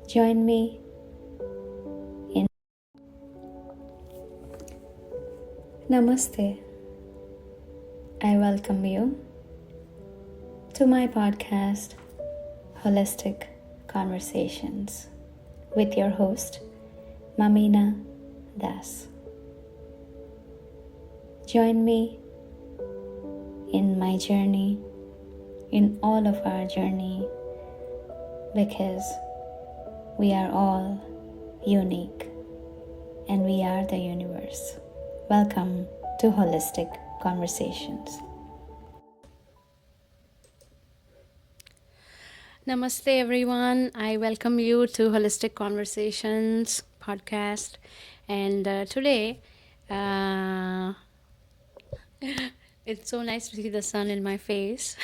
Join me in Namaste. I welcome you to my podcast, Holistic Conversations, with your host, Mamina Das. Join me in my journey, in all of our journey, because we are all unique and we are the universe. Welcome to Holistic Conversations. Namaste, everyone. I welcome you to Holistic Conversations podcast. And today, uh, it's so nice to see the sun in my face.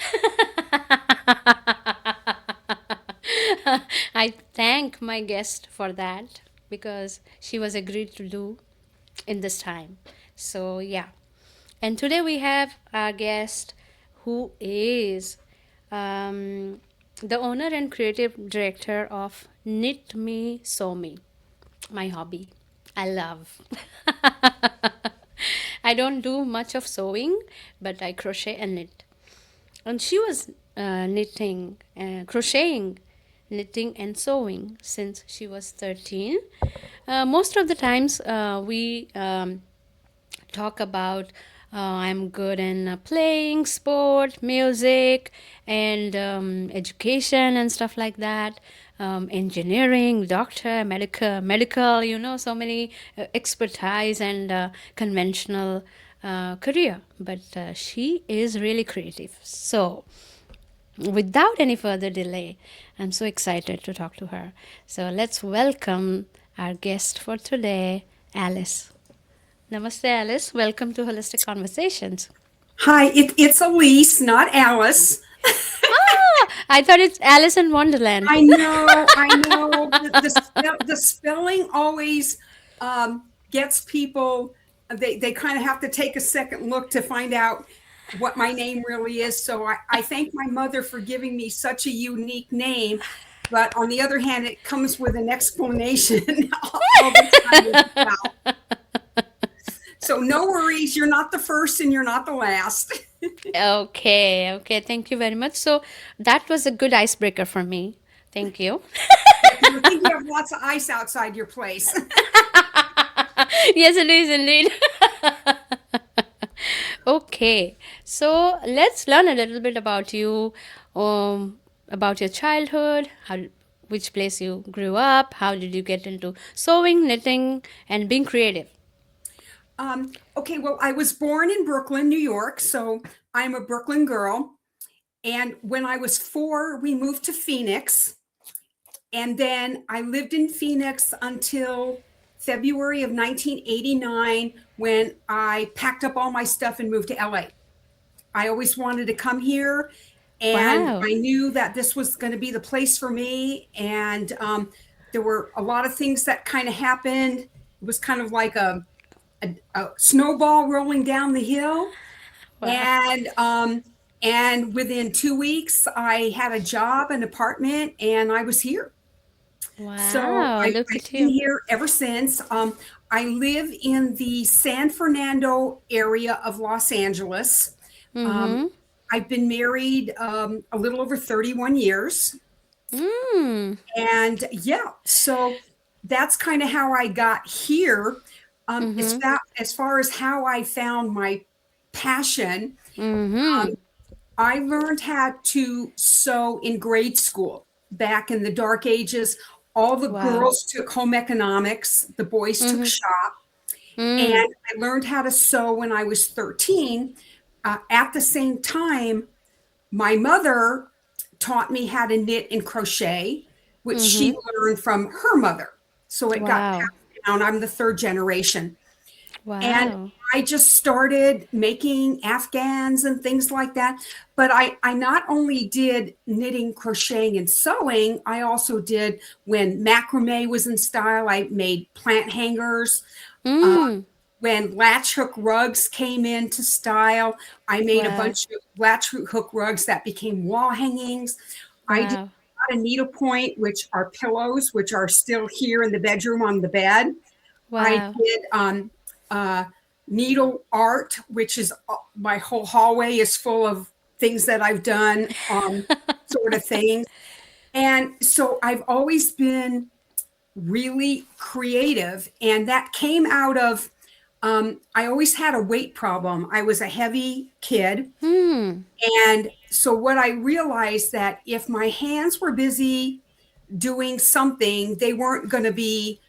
I thank my guest for that because she was agreed to do in this time. So, yeah. And today we have our guest who is the owner and creative director of Knit Me Sew Me, my hobby. I love. I don't do much of sewing, but I crochet and knit. And she was crocheting, knitting, and sewing since she was 13. Most of the times we talk about I'm good in playing, sport, music, and education and stuff like that. Engineering, doctor, medical, so many expertise and conventional career. But she is really creative. So, without any further delay, I'm so excited to talk to her. So, let's welcome our guest for today, Alice. Namaste, Alice. Welcome to Holistic Conversations. Hi, it's Alise, not Alice. I thought it's Alice in Wonderland. I know. The spelling always gets people, they kind of have to take a second look to find out what my name really is. So I thank my mother for giving me such a unique name. But on the other hand, it comes with an explanation all the time as well. So no worries, you're not the first and you're not the last. Okay. Thank you very much. So that was a good icebreaker for me. Thank you. I think you have lots of ice outside your place. Yes, it is indeed. Okay, so let's learn a little bit about your childhood, which place you grew up, how did you get into sewing, knitting, and being creative? Okay, well, I was born in Brooklyn, New York, so I'm a Brooklyn girl. And when I was 4, we moved to Phoenix. And then I lived in Phoenix until February of 1989 when I packed up all my stuff and moved to LA. I always wanted to come here, and Wow. I knew that this was going to be the place for me. And there were a lot of things that kind of happened. It was kind of like a snowball rolling down the hill. Wow. And within 2 weeks, I had a job, an apartment, and I was here. So Wow, I've look at been you. here ever since. I live in the San Fernando area of Los Angeles. Um, Mm-hmm. I've been married a little over 31 years. Mm. And yeah, so that's kind of how I got here. Mm-hmm. As far as how I found my passion, Mm-hmm. I learned how to sew in grade school back in the dark ages. All the Wow. girls took home economics, the boys took Mm-hmm. shop, and Mm. I learned how to sew when I was 13. At the same time, my mother taught me how to knit and crochet, which she Mm-hmm. learned from her mother. So it got Wow. passed down. I'm the third generation. And Wow. I just started making Afghans and things like that. But I not only did knitting, crocheting, and sewing, I also did when macrame was in style, I made plant hangers. Uh, Mm. when latch hook rugs came into style, I made a Wow. bunch of latch hook rugs that became wall hangings. I did Wow. got a needlepoint, which are pillows, which are still here in the bedroom on the bed. I Wow. did uh, needle art, which is my whole hallway is full of things that I've done, sort of things. And so I've always been really creative. And that came out of, I always had a weight problem. I was a heavy kid. Hmm. And so what I realized that if my hands were busy doing something, they weren't going to be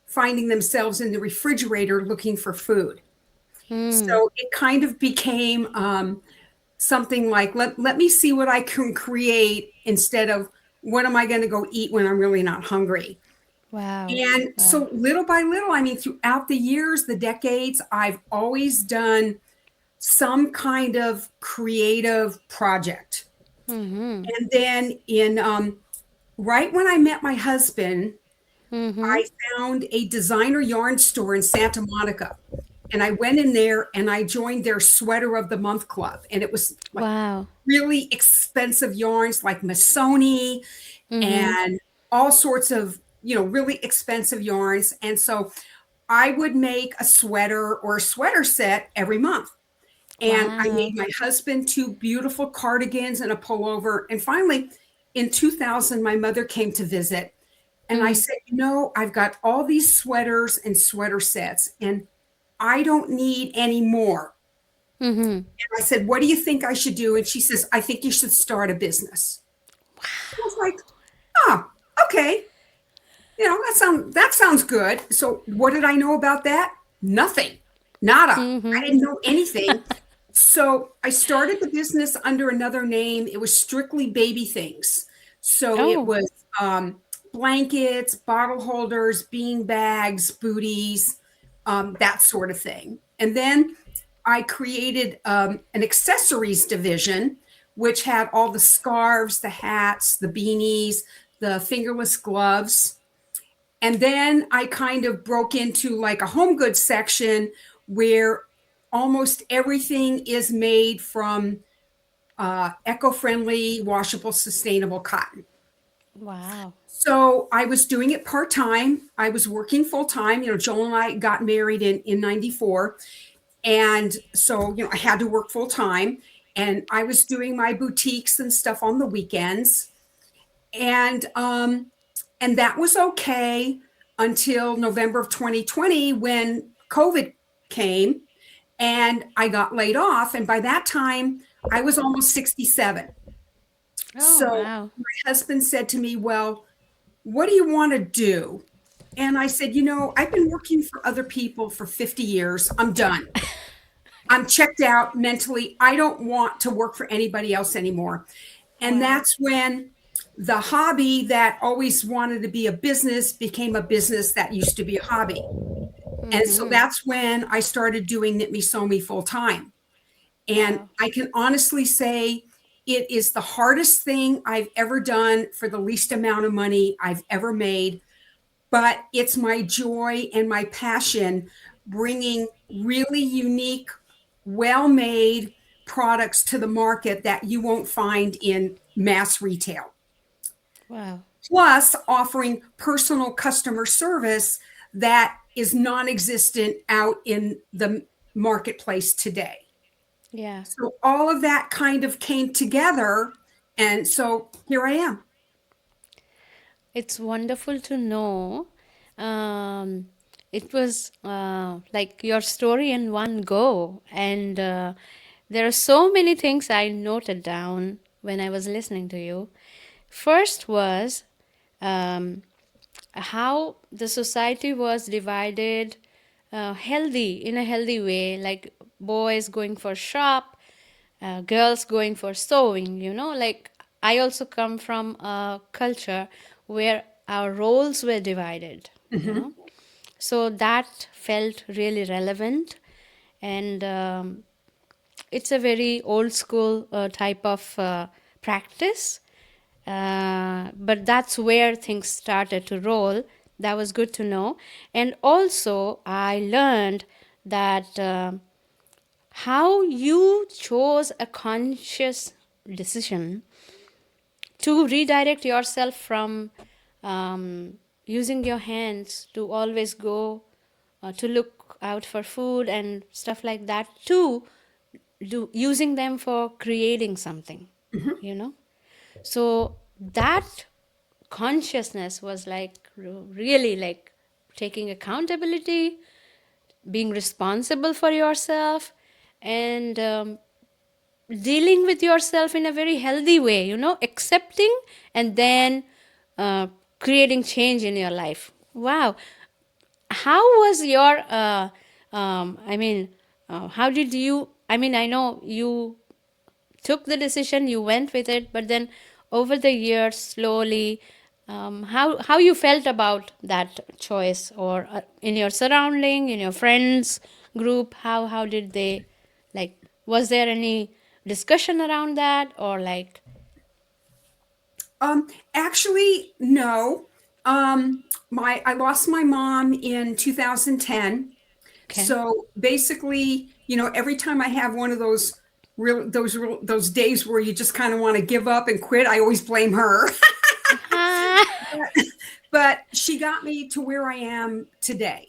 finding themselves in the refrigerator looking for food. Hmm. So it kind of became something like, let me see what I can create instead of what am I going to go eat when I'm really not hungry. Wow. And Wow. so little by little, I mean, throughout the years, the decades, I've always done some kind of creative project. Mm-hmm. And then in right when I met my husband, Mm-hmm. I found a designer yarn store in Santa Monica. And I went in there and I joined their sweater of the month club. And it was like Wow. really expensive yarns like Missoni Mm-hmm. and all sorts of, really expensive yarns. And so I would make a sweater or a sweater set every month. And I Wow. made my husband two beautiful cardigans and a pullover. And finally, in 2000, my mother came to visit. And I Mm. said, I've got all these sweaters and sweater sets, and I don't need any more. Mm-hmm. And I said, what do you think I should do? And she says, I think you should start a business. I was like, oh, okay. That sounds good. So what did I know about that? Nothing. Nada. I Mm-hmm. didn't know anything. So I started the business under another name. It was strictly baby things. So it Oh. was blankets, bottle holders, bean bags, booties, that sort of thing. And then I created an accessories division, which had all the scarves, the hats, the beanies, the fingerless gloves. And then I kind of broke into like a home goods section where almost everything is made from eco-friendly, washable, sustainable cotton. Wow. So I was doing it part time. I was working full time. Joel and I got married in 94. And so, I had to work full time. And I was doing my boutiques and stuff on the weekends. And that was okay until November of 2020 when COVID came and I got laid off. And by that time, I was almost 67. Oh, So wow. my husband said to me, well, what do you want to do? And I said, I've been working for other people for 50 years. I'm done. I'm checked out mentally. I don't want to work for anybody else anymore. And Wow. that's when the hobby that always wanted to be a business became a business that used to be a hobby. And so Mm-hmm. that's when I started doing Knit Me Sew Me full time. And Wow. I can honestly say it is the hardest thing I've ever done for the least amount of money I've ever made. But it's my joy and my passion bringing really unique, well made products to the market that you won't find in mass retail. Wow. Plus, offering personal customer service that is non existent out in the marketplace today. Yeah. So all of that kind of came together. And so here I am. It's wonderful to know. Um, it was like your story in one go. And there are so many things I noted down when I was listening to you. First was um, how the society was divided healthy in a healthy way, like boys going for shop, girls going for sewing, like I also come from a culture where our roles were divided, Mhm. so that felt really relevant. And it's a very old school type of practice, but that's where things started to roll. That was good to know. And also I learned that how you chose a conscious decision to redirect yourself from using your hands to always go to look out for food and stuff like that, to using them for creating something, you know. So that consciousness was like really like taking accountability, being responsible for yourself, and dealing with yourself in a very healthy way, you know, accepting and then uh, creating change in your life. Wow. How was your I mean, how did you, I mean, I know you took the decision, you went with it, but then over the years, slowly, how you felt about that choice, or in your surrounding, in your friends group, how did they, like, was there any discussion around that, or like? Actually, no. My I lost my mom in 2010. Okay. So basically, every time I have one of those days where you just kind of want to give up and quit, I always blame her. Ah, But she got me to where I am today.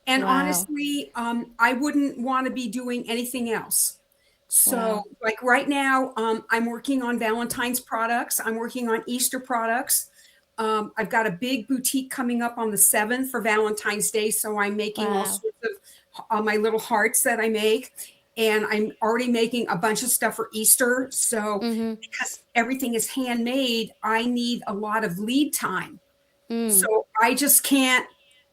And wow, honestly, I wouldn't want to be doing anything else. So, wow, like right now, I'm working on Valentine's products. I'm working on Easter products. I've got a big boutique coming up on the 7th for Valentine's Day. So I'm making all wow. sorts of my little hearts that I make. And I'm already making a bunch of stuff for Easter. So, Mm-hmm. because everything is handmade, I need a lot of lead time. Mm. So I just can't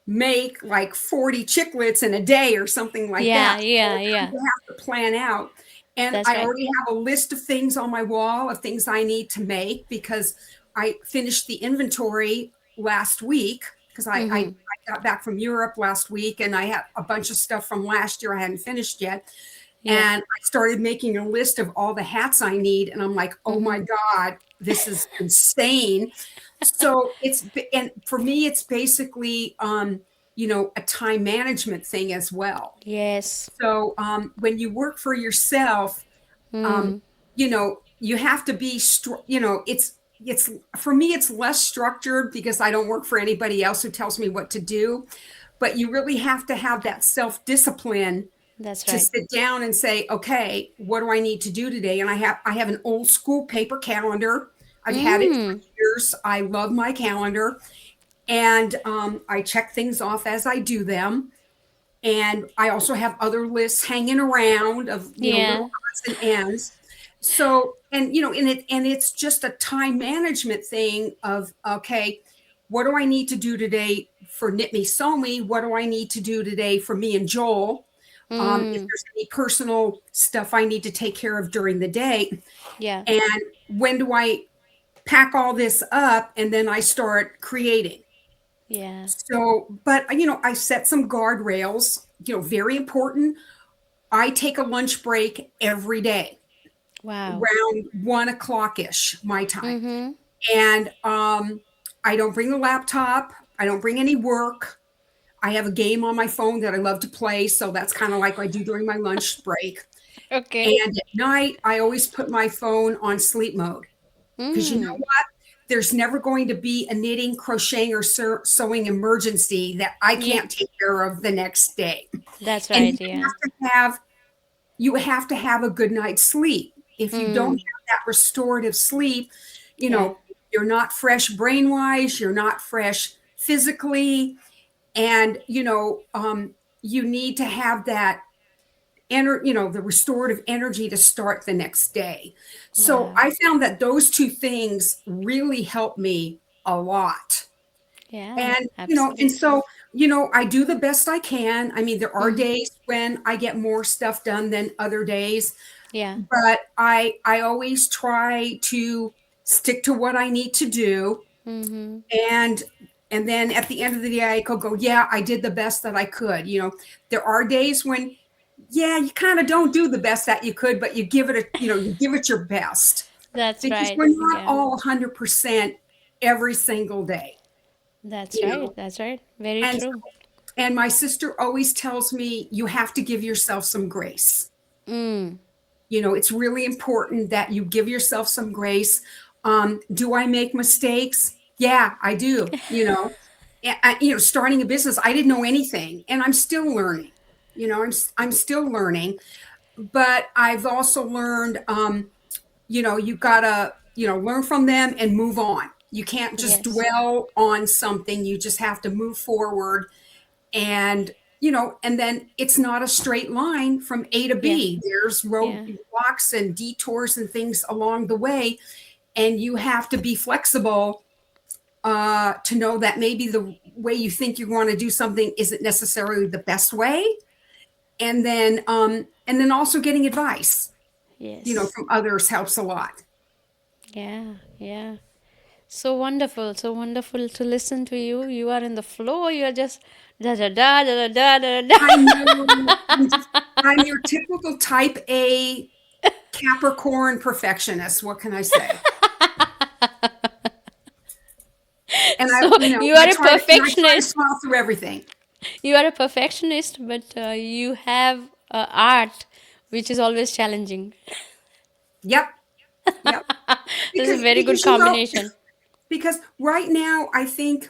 make like 40 chiclets in a day or something like Yeah, that. So yeah, I yeah. kind of have to plan out. And That's I right. already have a list of things on my wall of things I need to make because I finished the inventory last week because I Mm-hmm. got back from Europe last week and I had a bunch of stuff from last year I hadn't finished yet. Yeah. And I started making a list of all the hats I need. And I'm like, oh Mm-hmm. my God, this is insane. So and for me, it's basically, a time management thing as well. Yes. So when you work for yourself, um, Mm. you have to be, it's for me, it's less structured because I don't work for anybody else who tells me what to do. But you really have to have that self discipline That's to right. sit down and say, okay, what do I need to do today? And I have an old school paper calendar. I've had it for Mm. years. I love my calendar, and I check things off as I do them. And I also have other lists hanging around of little Yeah. odds and ends. So and it's just a time management thing of, okay, what do I need to do today for Knit Me Sew Me? What do I need to do today for me and Joel? If Mm. there's any personal stuff I need to take care of during the day. Yeah. And when do I pack all this up and then I start creating? Yeah. So, but I set some guardrails, very important. I take a lunch break every day Wow. around 1 o'clock ish, my time. Mm-hmm. And I don't bring the laptop, I don't bring any work. I have a game on my phone that I love to play. So that's kind of like I do during my lunch break. Okay. And at night, I always put my phone on sleep mode because you know Mm. what? There's never going to be a knitting, crocheting, or sewing emergency that I Yeah. can't take care of the next day. That's And right. Yeah. you have to have a good night's sleep. If you don't Mm. have that restorative sleep, you Yeah. know, you're not fresh brain wise, you're not fresh physically, and you need to have that the restorative energy to start the next day. So Wow. I found that those two things really help me a lot. Yeah. And Absolutely. so I do the best I can. I mean, there are Mm-hmm. days when I get more stuff done than other days, Yeah. but I always try to stick to what I need to do. Mm-hmm. and and then at the end of the day I go, yeah, I did the best that I could. There are days when, yeah, you kind of don't do the best that you could, but you give it your best That's because right. we're not Yeah. all 100% every single day, That's you right. know. That's right. Very And true. and my sister always tells me you have to give yourself some grace. Mm. It's really important that you give yourself some grace. Do I make mistakes? Yeah, I do. Starting a business, I didn't know anything, and I'm still learning. I'm still learning, but I've also learned, you gotta, learn from them and move on. You can't just Yes. dwell on something. You just have to move forward, and and then it's not a straight line from A to Yeah. B. There's Yeah. roadblocks and detours and things along the way, and you have to be flexible, to know that maybe the way you think you want to do something isn't necessarily the best way, and then also getting advice, Yes. from others helps a lot. Yeah. Yeah. So wonderful. So wonderful to listen to you. You are in the flow. You are just da da da da da da da I da. know. I'm your typical type A Capricorn perfectionist. What can I say? And I, So you are a I try to perfectionist. smile through everything. You are a perfectionist, but you have art, which is always challenging. Yep, yep. This is a Because very good because you know combination. because right now I think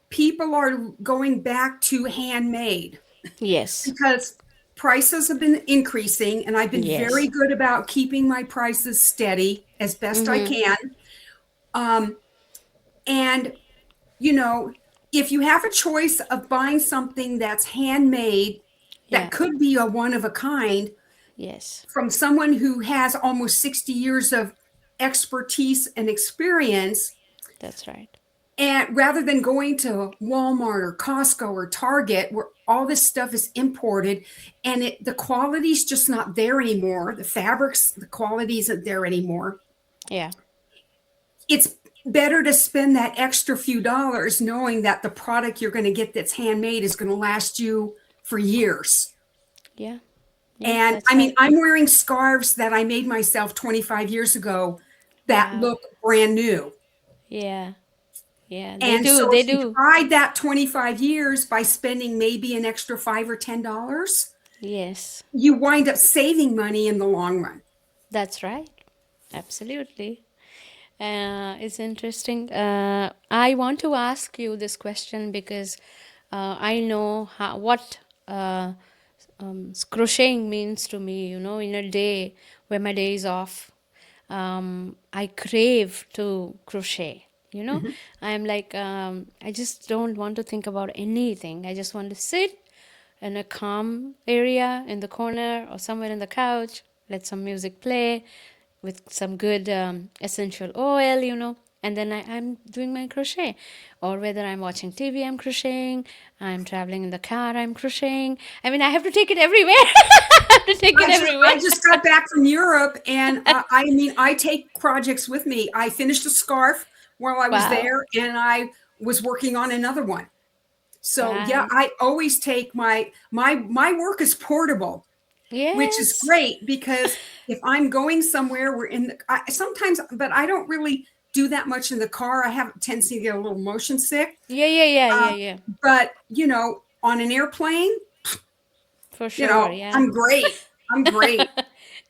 people are going back to handmade, Yes. because prices have been increasing, and I've been very Yes. good about keeping my prices steady as best I Mm-hmm. can. Um, and you know, if you have a choice of buying something that's handmade, Yeah. that could be a one of a kind Yes. from someone who has almost 60 years of expertise and experience, That's right. and rather than going to Walmart or Costco or Target, where all this stuff is imported, and the quality's just not there anymore. The fabrics, the quality isn't there anymore. Yeah. It's better to spend that extra few dollars knowing that the product you're going to get that's handmade is going to last you for years. Yeah. Yeah. And I That's mean, right. I'm wearing scarves that I made myself 25 years ago that Wow. look brand new. Yeah. Yeah. They And do. so They if you do. divide that 25 years by spending maybe an extra $5 or $10, Yes. you wind up saving money in the long run. That's right. Absolutely. It's interesting. I want to ask you this question because I know what crocheting means to me. In a day where my day is off, I crave to crochet. Mhm. I'm like, I just don't want to think about anything. I just want to sit in a calm area in the corner or somewhere in the couch, let some music play with some good essential oil, and then I'm doing my crochet. Or whether I'm watching TV, I'm crocheting. I'm traveling in the car, I'm crocheting. I mean, I have to take it everywhere. I have to take it everywhere. I just got back from Europe, and I mean, I take projects with me. I finished a scarf while I was Wow. there, and I was working on another one. So yeah, Right. I always take my work is portable, which is Yes. great, because if I'm going somewhere, we're in sometimes, but I don't really do that much in the car. I have a tendency to get a little motion sick. Yeah, yeah, yeah, yeah, Um, yeah. but on an airplane, For sure. Yeah. I'm great. I'm great.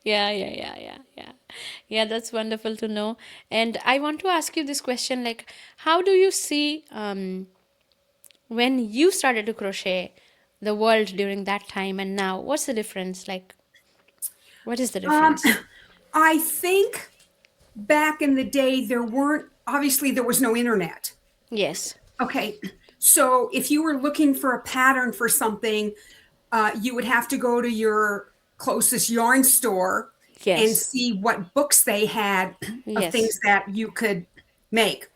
Yeah, yeah, yeah, yeah, yeah. Yeah, that's wonderful to know. And I want to ask you this question, like, how do you see when you started to crochet the world during that time and now? What's the difference? Like, what is the Um, difference? I think back in the day, there was no internet. Yes. Okay. So if you were looking for a pattern for something, you would have to go to your closest yarn store and Yes. see what books they had of Yes. things that you could make.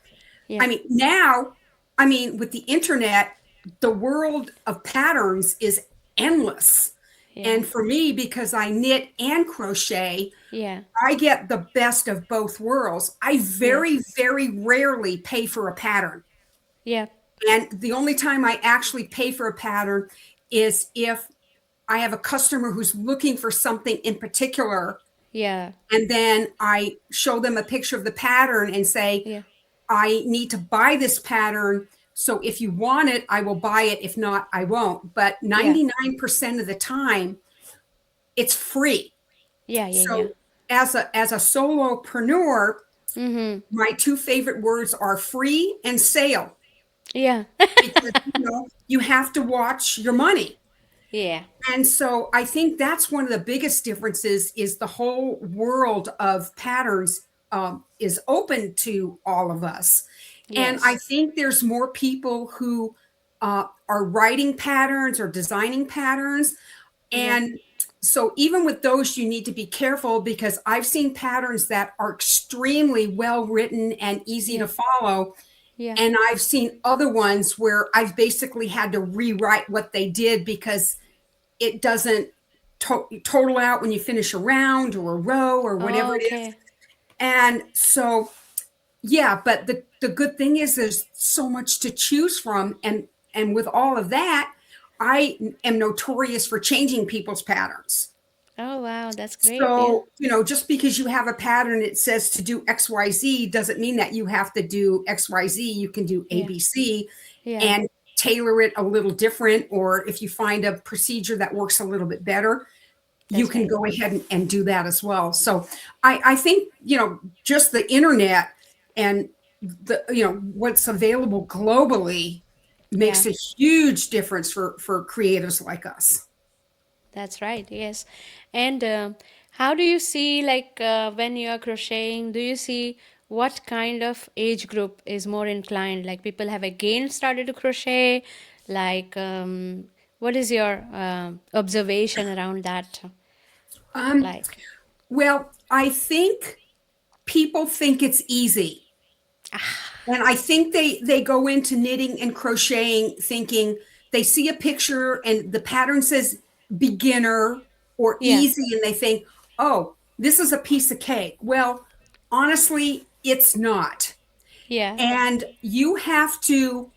Yeah. I mean, now, I mean, with the internet, the world of patterns is endless. Yeah. And for me, because I knit and crochet, Yeah. I get the best of both worlds. I very, Yes. very rarely pay for a pattern. Yeah. And the only time I actually pay for a pattern is if I have a customer who's looking for something in particular. Yeah. And then I show them a picture of the pattern and say, Yeah. I need to buy this pattern. So if you want it, I will buy it. If not, I won't. But Yeah. 99% of the time, it's free. Yeah. Yeah. Yeah. So as a solopreneur, Mm-hmm. My two favorite words are free and sale, Yeah. because you have to watch your money. Yeah. And so I think that's one of the biggest differences, is the whole world of patterns is open to all of us. And I Yes. think there's more people who are writing patterns or designing patterns. Yeah. And so even with those, you need to be careful, because I've seen patterns that are extremely well written and easy to Yeah. follow. Yeah. And I've seen other ones where I've basically had to rewrite what they did, because it doesn't total out when you finish a round or a row or whatever it is. Okay. And so, yeah, but the good thing is there's so much to choose from. And with all of that, I am notorious for changing people's patterns. Oh wow, that's great. Yeah. So, just because you have a pattern it says to do XYZ doesn't mean that you have to do XYZ. You can do Yeah. ABC Yeah. and tailor it a little different. Or if you find a procedure that works a little bit better, you That's can right. go ahead and do that as well. So I think, just the internet and what's available globally Yeah. makes a huge difference for creatives like us. That's right. Yes. And how do you see, like, when you are crocheting, do you see what kind of age group is more inclined? Like, people have again started to crochet. Like, what is your observation around that? Um, Like, well, I think people think it's easy. And I think they go into knitting and crocheting thinking, they see a picture and the pattern says beginner or yeah, easy, and they think, oh, this is a piece of cake. Well, honestly, it's not. yeah, And you have to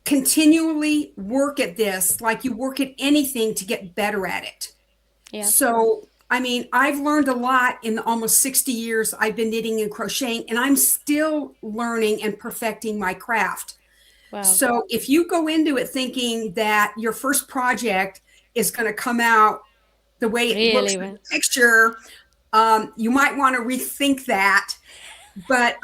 continually work at this like you work at anything to get better at it. yeah. So, I mean, I've learned a lot in the almost 60 years I've been knitting and crocheting, and I'm still learning and perfecting my craft. Wow. So, if you go into it thinking that your first project is going to come out the way it looks Really in well. the picture, you might want to rethink that. But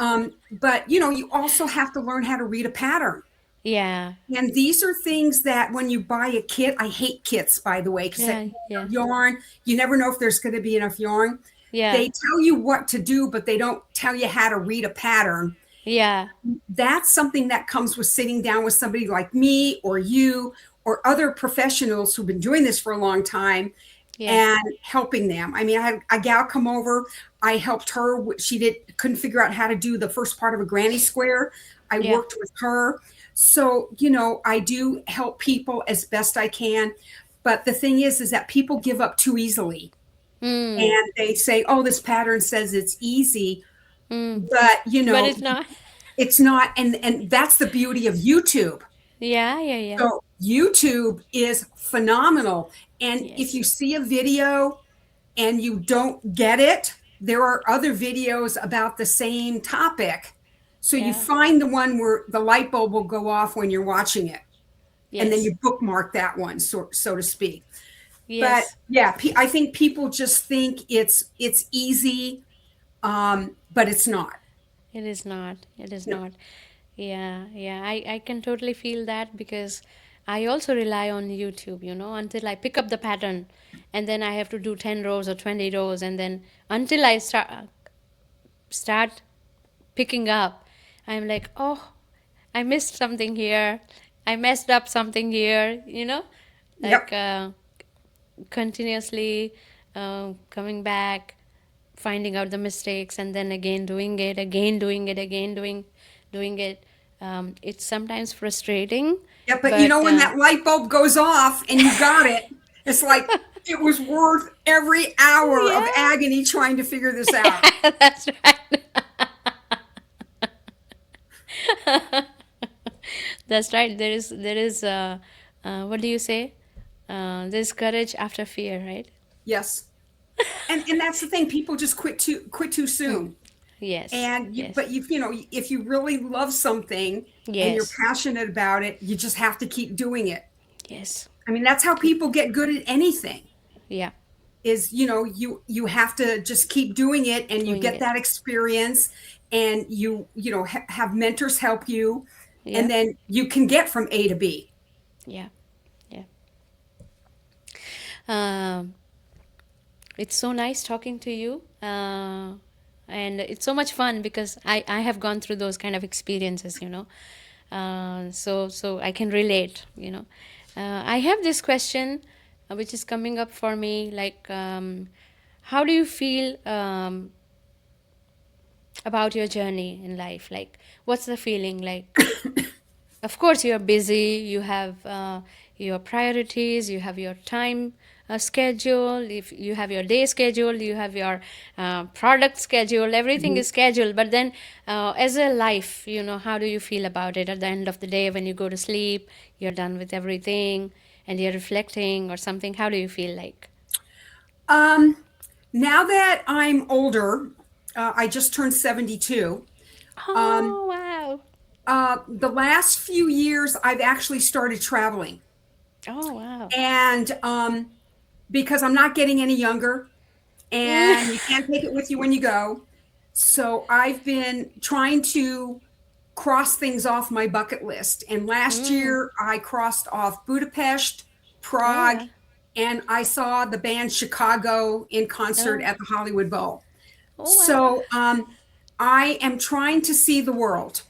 you also have to learn how to read a pattern. Yeah, And these are things that when you buy a kit, I hate kits, by the way, because yeah, yeah, yarn, you never know if there's going to be enough yarn. yeah, They tell you what to do, but they don't tell you how to read a pattern. yeah, That's something that comes with sitting down with somebody like me or you or other professionals who've been doing this for a long time yeah, and helping them. I mean, I had a gal come over. I helped her. She couldn't figure out how to do the first part of a granny square. I yeah. worked with her. So, I do help people as best I can. But the thing is that people give up too easily. Mm, And they say, oh, this pattern says it's easy. mm. But, But it's not. it's not. And that's the beauty of YouTube. Yeah, yeah, yeah. So YouTube is phenomenal. And if you Yes. see a video and you don't get it, there are other videos about the same topic. So you Yeah. find the one where the light bulb will go off when you're watching it, and then Yes. you bookmark that one, so to speak. But Yes. yeah, I think people just think it's easy, but it's not. It is not. It is No. not. Yeah, yeah. I can totally feel that because I also rely on YouTube, until I pick up the pattern and then I have to do 10 rows or 20 rows and then until I start picking up, I'm like, oh, I missed something here. I messed up something here, like Yep. continuously coming back, finding out the mistakes, and then again doing it, again doing it, again doing it. It's sometimes frustrating, Yep. But but when that light bulb goes off and you got it, it's like it was worth every hour of yeah, agony trying to figure this out. that's right. That's right. There is what do you say? There's courage after fear, right? Yes. And that's the thing. People just quit too soon. Yes, And yes, but if you really love something and you're yes, passionate about it, you just have to keep doing it. yes. I mean, that's how people get good at anything. Yeah, is, you have to just keep doing it, and you Doing get it. that experience, and have mentors help you, Yeah. and then you can get from A to B. Yeah. Yeah. Um, it's so nice talking to you. And it's so much fun because I have gone through those kind of experiences, so I can relate, I have this question which is coming up for me, like, how do you feel about your journey in life? Like, what's the feeling like? Of course, you're busy, you have your priorities, you have your time schedule, if you have your day schedule, you have your product schedule, everything is scheduled. But then as a life, how do you feel about it at the end of the day when you go to sleep, you're done with everything and you're reflecting or something? How do you feel like? Um, Now that I'm older, I just turned 72. Um, Oh, wow. the last few years, I've actually started traveling, Oh, wow. and because I'm not getting any younger, and you can't take it with you when you go. So I've been trying to cross things off my bucket list. And last Mm. year I crossed off Budapest, Oh, Prague, wow. and I saw the band Chicago in concert Oh, at the Hollywood Bowl. oh, wow. So I am trying to see the world.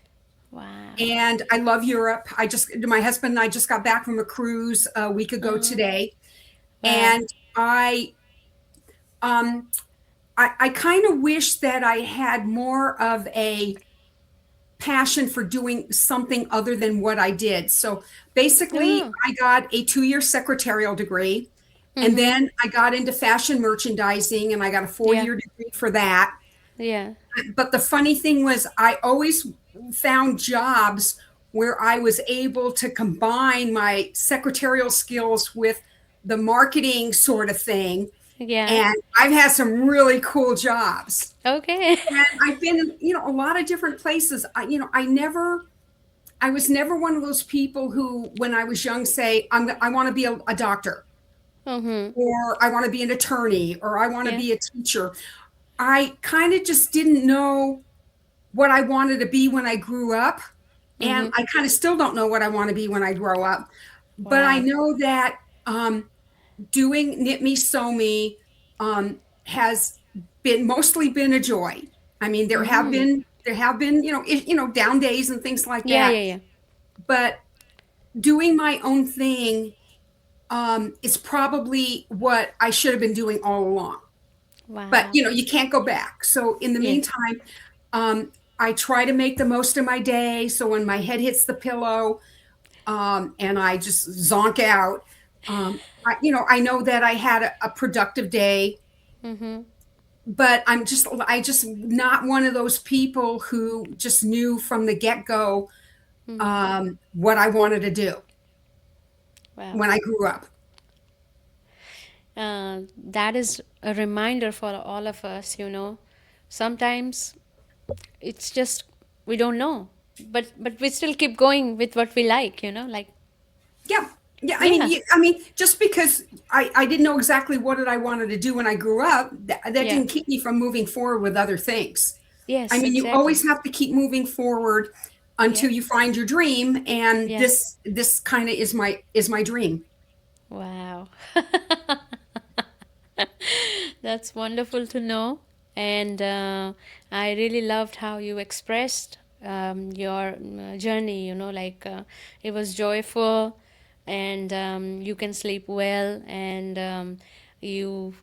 Wow. And I love Europe. My husband and I just got back from a cruise a week ago Uh, today. wow. And um, I kind of wish that I had more of a passion for doing something other than what I did. So basically, Oh. I got a 2-year secretarial degree, and Mm-hmm. then I got into fashion merchandising, and I got a four Yeah. year degree for that. Yeah. But the funny thing was, I always found jobs where I was able to combine my secretarial skills with the marketing sort of thing. Yeah. And I've had some really cool jobs. Okay. And I've been in, a lot of different places. I was never one of those people who, when I was young, say, I want to be a doctor, Mm-hmm. or I want to be an attorney, or I want to Yeah. be a teacher. I kind of just didn't know what I wanted to be when I grew up. And Mm-hmm. I kind of still don't know what I want to be when I grow up. But I Wow. know that doing Knit Me, Sew Me has mostly been a joy. I mean, Mm. there have been, down days and things like Yeah, that. yeah, yeah. But doing my own thing is probably what I should have been doing all along. But Wow. you can't go back. So in the Yeah. meantime, I try to make the most of my day. So when my head hits the pillow, and I just zonk out, I know that I had a productive day. Mm-hmm. But I just not one of those people who just knew from the get go Mm-hmm. what I wanted to do Wow. when I grew up. That is a reminder for all of us, Sometimes it's just we don't know, but we still keep going with what we like. Yeah. Yeah, Yeah. I mean, just because I didn't know exactly what I wanted to do when I grew up, that Yeah. didn't keep me from moving forward with other things. I Yes, mean, you exactly. always have to keep moving forward Yeah. until you find your dream, and Yeah. this kind of is my dream. Wow. That's wonderful to know. And I really loved how you expressed your journey, like it was joyful, and you can sleep well, and you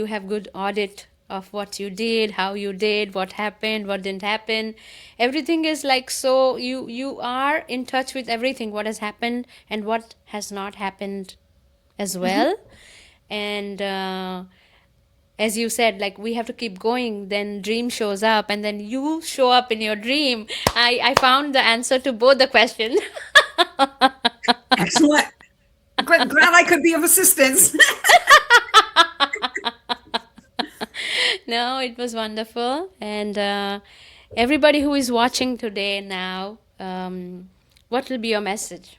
have good audit of what you did, how you did, what happened, what didn't happen. Everything is like, so you are in touch with everything, what has happened and what has not happened as Mhm. well. And as you said, like, we have to keep going, then dream shows up, and then you show up in your dream. I found the answer to both the questions. Excellent. Glad I could be of assistance. No, it was wonderful. And everybody who is watching today now, what will be your message?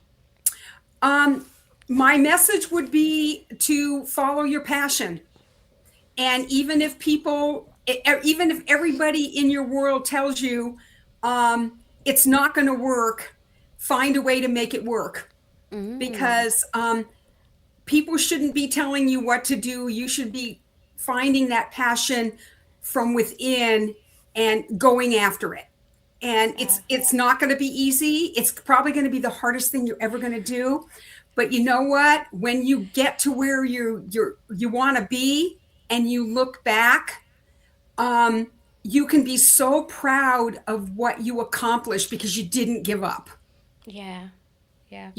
My message would be to follow your passion. And even if even if everybody in your world tells you it's not going to work, find a way to make it work. Mm. Because people shouldn't be telling you what to do. You should be finding that passion from within and going after it. And Uh, it's not going to be easy. It's probably going to be the hardest thing you're ever going to do. But you know what? When you get to where you want to be and you look back, you can be so proud of what you accomplished because you didn't give up. yeah, yeah.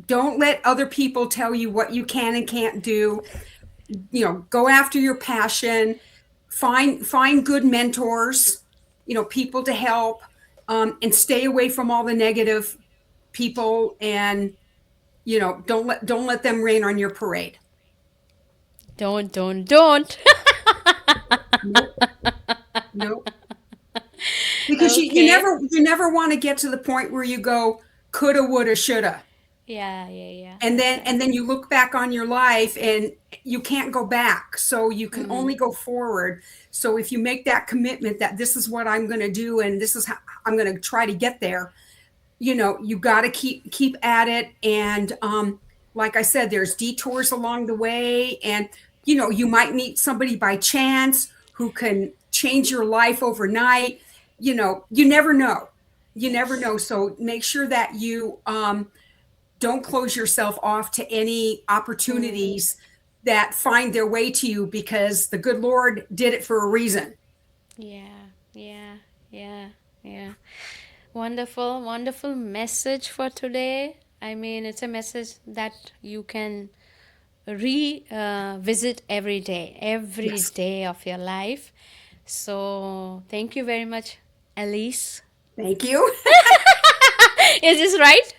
Don't let other people tell you what you can and can't do. Go after your passion. Find good mentors, people to help, and stay away from all the negative people. And don't let them rain on your parade. Don't. Nope, nope. Because Okay. you never want to get to the point where you go coulda, woulda, shoulda. Yeah, yeah, yeah. and That's then right. and then you look back on your life and you can't go back, so you can Mm. only go forward. So if you make that commitment that this is what I'm going to do and this is how I'm going to try to get there, you got to keep at it. And like I said, there's detours along the way, and you might meet somebody by chance who can change your life overnight. You never know. You never Yes. know. So make sure that you don't close yourself off to any Mm. opportunities that find their way to you, because the good Lord did it for a reason. Yeah, yeah, yeah, yeah. Wonderful, wonderful message for today. I mean, it's a message that you can visit every Yes. day of your life. So, thank you very much, Elise. Thank you. Is this right?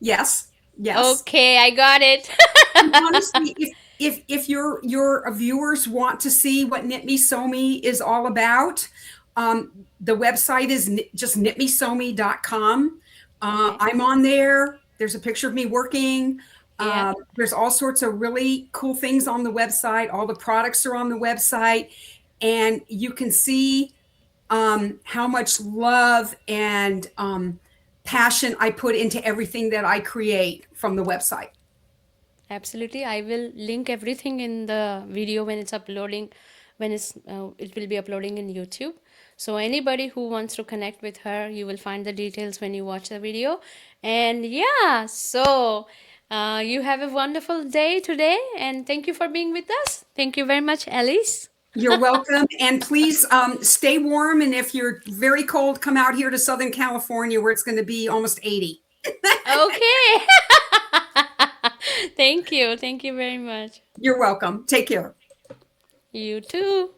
Yes. Yes. Okay, I got it. And honestly, if your viewers want to see what Knit Me Sew Me is all about, the website is just knitmesew.me.com. Okay. I'm on there. There's a picture of me working. Yeah. There's all sorts of really cool things on the website. All the products are on the website, and you can see how much love and passion I put into everything that I create from the website. Absolutely. I will link everything in the video when it's uploading, when it will be uploading in YouTube. So anybody who wants to connect with her, you will find the details when you watch the video. And yeah, so you have a wonderful day today, and thank you for being with us. Thank you very much, Alice. You're welcome. And please stay warm. And if you're very cold, come out here to Southern California where it's going to be almost 80. Okay. Thank you. Thank you very much. You're welcome. Take care. You too.